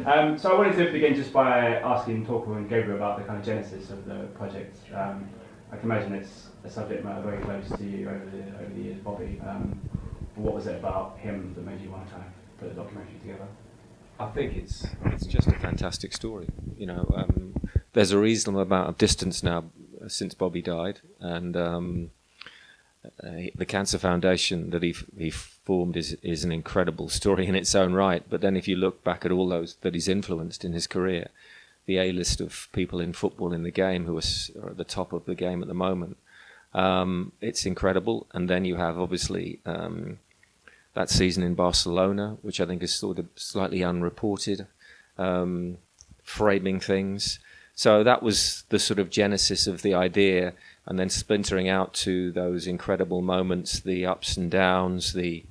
So I wanted to begin just by asking Torquil and Gabriel about the kind of genesis of the project. I can imagine it's a subject matter very close to you over the years, Bobby. What was it about him that made you want to kind of put the documentary together? I think it's just a fantastic story. There's a reasonable amount of distance now since Bobby died, and the Cancer Foundation that he formed is an incredible story in its own right. But then if you look back at all those that he's influenced in his career, the A-list of people in football in the game who are at the top of the game at the moment, it's incredible. And then you have obviously that season in Barcelona, which I think is sort of slightly unreported, framing things. So that was the sort of genesis of the idea, and then splintering out to those incredible moments, the ups and downs, the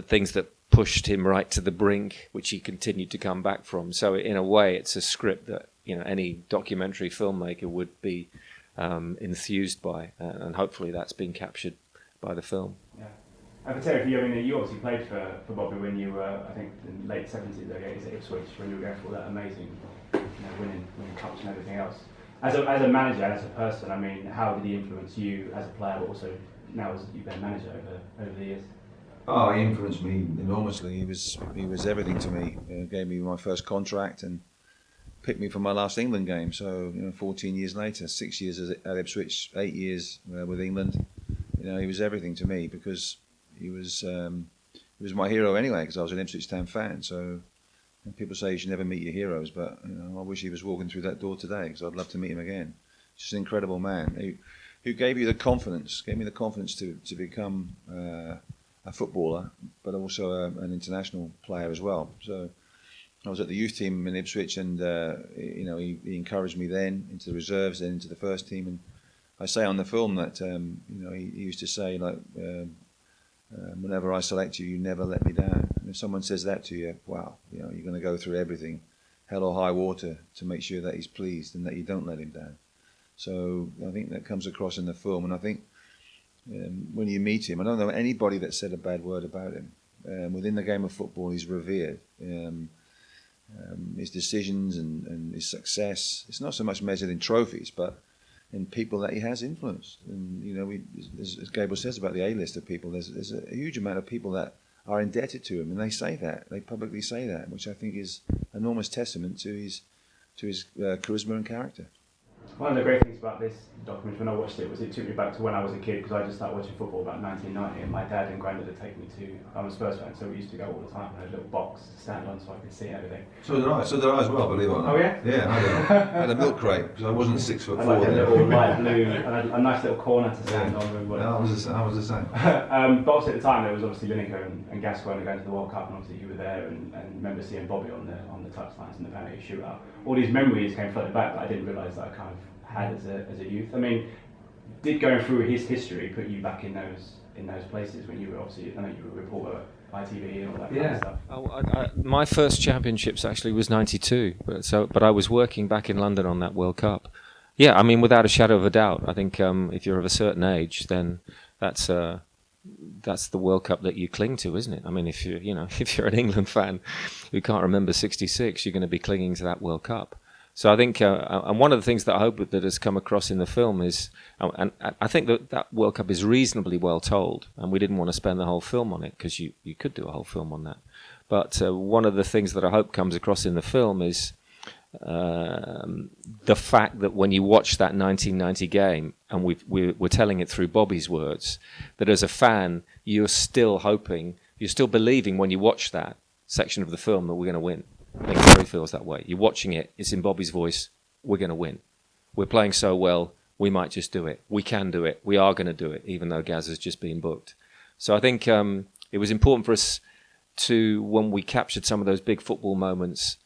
things that pushed him right to the brink, which he continued to come back from. So in a way, it's a script that any documentary filmmaker would be enthused by, and hopefully that's been captured by the film. Yeah. And for Terry, you obviously played for Bobby when you were, I think, in the late 70s, early 80s at Ipswich, when you were going for all that amazing winning cups and everything else. As a manager, as a person, I mean, how did he influence you as a player, but also now as you've been a manager over the years? Oh, he influenced me enormously. He was everything to me. Gave me my first contract and picked me for my last England game. So 14 years later, 6 years at Ipswich, 8 years with England. He was everything to me because he was my hero anyway. Because I was an Ipswich Town fan. So people say you should never meet your heroes, but I wish he was walking through that door today because I'd love to meet him again. Just an incredible man who gave you the confidence, gave me the confidence to become a footballer, but also an international player as well. So I was at the youth team in Ipswich, and he encouraged me then into the reserves, then into the first team. And I say on the film that he used to say, like, whenever I select you, you never let me down. And if someone says that to you, wow, you're going to go through everything, hell or high water, to make sure that he's pleased and that you don't let him down. So I think that comes across in the film, and I think when you meet him, I don't know anybody that said a bad word about him. Within the game of football, he's revered. His decisions and his success, it's not so much measured in trophies, but in people that he has influenced. And as Gabriel says about the A-list of people, there's a huge amount of people that are indebted to him, and they say that, they publicly say that, which I think is enormous testament to his charisma and character. One of the great things about this documentary, when I watched it, was it took me back to when I was a kid, because I just started watching football about 1990, and my dad and granddad would take me to, I'm a Spurs fan, so we used to go all the time, and had a little box to stand on so I could see everything. So did I as well, believe it or not. Oh yeah? Yeah, I had a milk crate, because I wasn't 6'4". I like a little light blue, and a nice little corner to stand on. No, I was the same. But obviously at the time there was obviously Lineker and Gascoigne going to the World Cup, and obviously you were there, and remember seeing Bobby on the touchlines and the penalty shootout. All these memories came flooding back that I didn't realise that I kind of had as a youth. I mean, did going through his history put you back in those places when you were obviously, I know you were a reporter at ITV and all that kind of stuff? My first championships actually was '92, but I was working back in London on that World Cup. Yeah, I mean, without a shadow of a doubt, I think if you're of a certain age, then that's the World Cup that you cling to, isn't it? I mean, if you're an England fan who can't remember '66, you're going to be clinging to that World Cup. So I think, and one of the things that I hope that has come across in the film is, and I think that World Cup is reasonably well told, and we didn't want to spend the whole film on it, because you could do a whole film on that. But one of the things that I hope comes across in the film is the fact that when you watch that 1990 game, and we're telling it through Bobby's words, that as a fan, you're still believing when you watch that section of the film that we're going to win. I think Terry feels that way. You're watching it, it's in Bobby's voice, we're going to win. We're playing so well, we might just do it. We can do it. We are going to do it, even though Gaz has just been booked. So I think it was important for us to, when we captured some of those big football moments,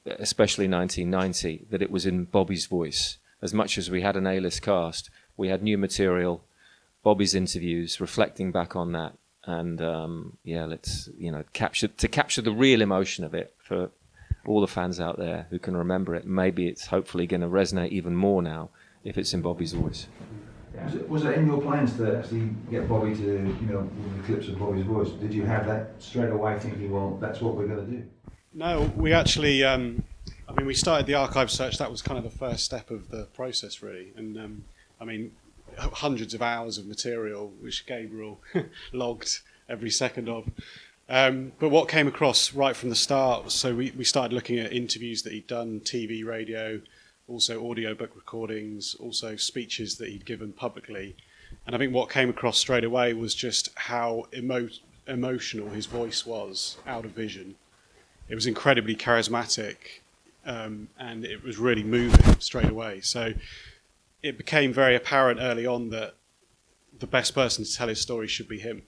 especially 1990, that it was in Bobby's voice. As much as we had an A-list cast, we had new material, Bobby's interviews, reflecting back on that. And let's capture the real emotion of it for all the fans out there who can remember it. Maybe it's hopefully going to resonate even more now if it's in Bobby's voice. Yeah. Was it in your plans to actually get Bobby to, you know, with the clips of Bobby's voice? Did you have that straight away thinking, well, that's what we're going to do? No, we actually, we started the archive search. That was kind of the first step of the process, really. And, hundreds of hours of material, which Gabriel logged every second of. But what came across right from the start, so we started looking at interviews that he'd done, TV, radio, also audiobook recordings, also speeches that he'd given publicly. And I think what came across straight away was just how emotional his voice was out of vision. It was incredibly charismatic, and it was really moving straight away. So it became very apparent early on that the best person to tell his story should be him.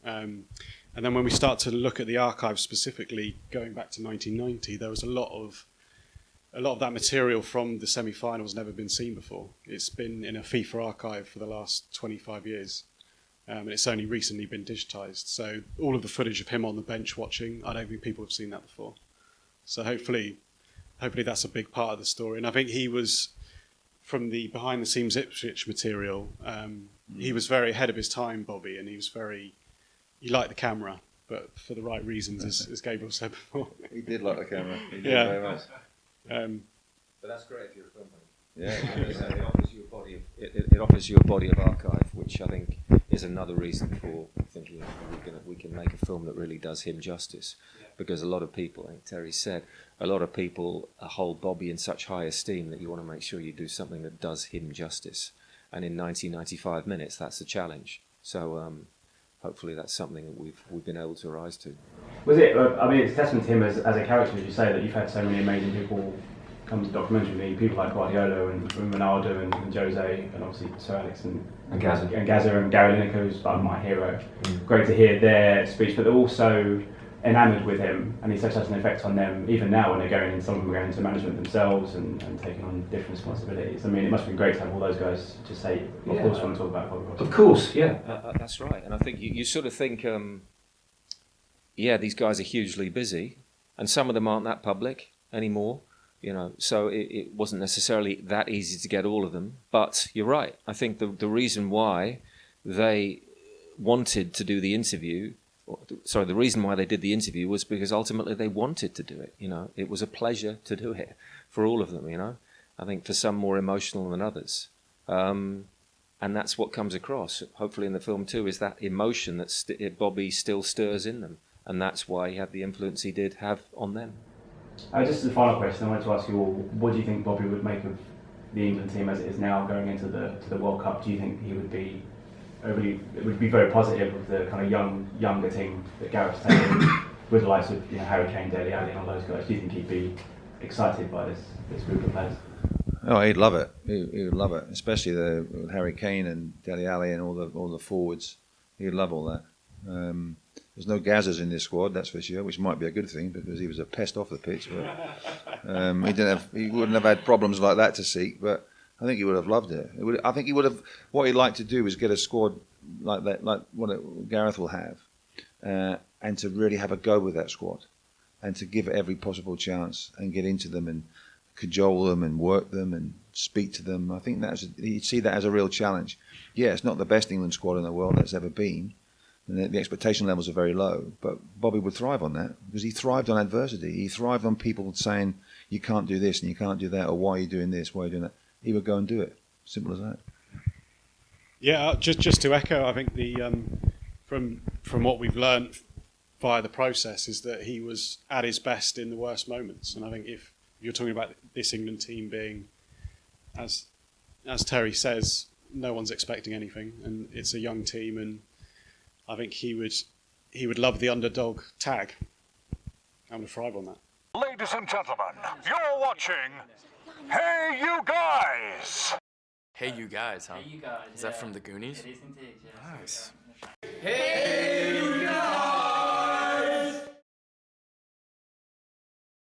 And then when we start to look at the archive specifically, going back to 1990, there was a lot of that material from the semi-finals never been seen before. It's been in a FIFA archive for the last 25 years, and it's only recently been digitised. So all of the footage of him on the bench watching, I don't think people have seen that before. So hopefully that's a big part of the story. And I think he was, from the behind-the-scenes Ipswich material, he was very ahead of his time, Bobby, and he liked the camera, but for the right reasons, as Gabriel said before. He did like the camera. He did Yeah. very much. But that's great if you're a company. Yeah, it offers you a body of it offers you a body of archive, which I think is another reason for thinking we can make a film that really does him justice. Because a lot of people, I think Terry said, a lot of people hold Bobby in such high esteem that you want to make sure you do something that does him justice. And in 95 minutes, that's the challenge. So hopefully that's something that we've been able to rise to. Was it? I mean, it's a testament to him as a character, as you say, that you've had so many amazing people come to the documentary. People like Guardiola and Ronaldo and Jose, and obviously Sir Alex and Gazza and Gary Lineker, who's like my hero. Great to hear their speech, but they're also enamoured with him, and he's had such an effect on them. Even now, when they're going in, some of them are going into management themselves and taking on different responsibilities. I mean, it must have been great to have all those guys just say, of course, we want to talk about Bobby Robson. Of course, yeah, that's right. And I think you sort of think, these guys are hugely busy, and some of them aren't that public anymore, you know. So it wasn't necessarily that easy to get all of them. But you're right. I think the reason why they wanted to do the interview, the reason why they did the interview was because ultimately they wanted to do it. You know, it was a pleasure to do it for all of them. You know, I think for some more emotional than others. And that's what comes across, hopefully in the film too, is that emotion that Bobby still stirs in them. And that's why he had the influence he did have on them. Just as a final question, I wanted to ask you all, what do you think Bobby would make of the England team as it is now going into the World Cup? Do you think he would be very positive of the kind of younger team that Gareth's taken with the likes of Harry Kane, Dele Alli and all those guys? Do you think he'd be excited by this group of players? Oh, he'd love it. He would love it, especially with Harry Kane and Dele Alli and all the forwards. He'd love all that. There's no Gazzers in this squad, that's for sure, which might be a good thing because he was a pest off the pitch. But he wouldn't have had problems like that to seek. But I think he would have loved it. I think he would have. What he'd like to do is get a squad like that, like what Gareth will have, and to really have a go with that squad, and to give it every possible chance and get into them and cajole them and work them and speak to them. I think he'd see that as a real challenge. Yeah, it's not the best England squad in the world that's ever been, and the expectation levels are very low. But Bobby would thrive on that because he thrived on adversity. He thrived on people saying you can't do this and you can't do that, or why are you doing this, why are you doing that. He would go and do it. Simple as that. Yeah, just to echo, I think the from what we've learned via the process is that he was at his best in the worst moments. And I think if you're talking about this England team being, as Terry says, no one's expecting anything, and it's a young team, and I think he would love the underdog tag and would thrive on that. Ladies and gentlemen, you're watching Hey You Guys! Hey You Guys, huh? Hey You Guys. Is that from the Goonies? It is indeed, yes. Nice. Hey You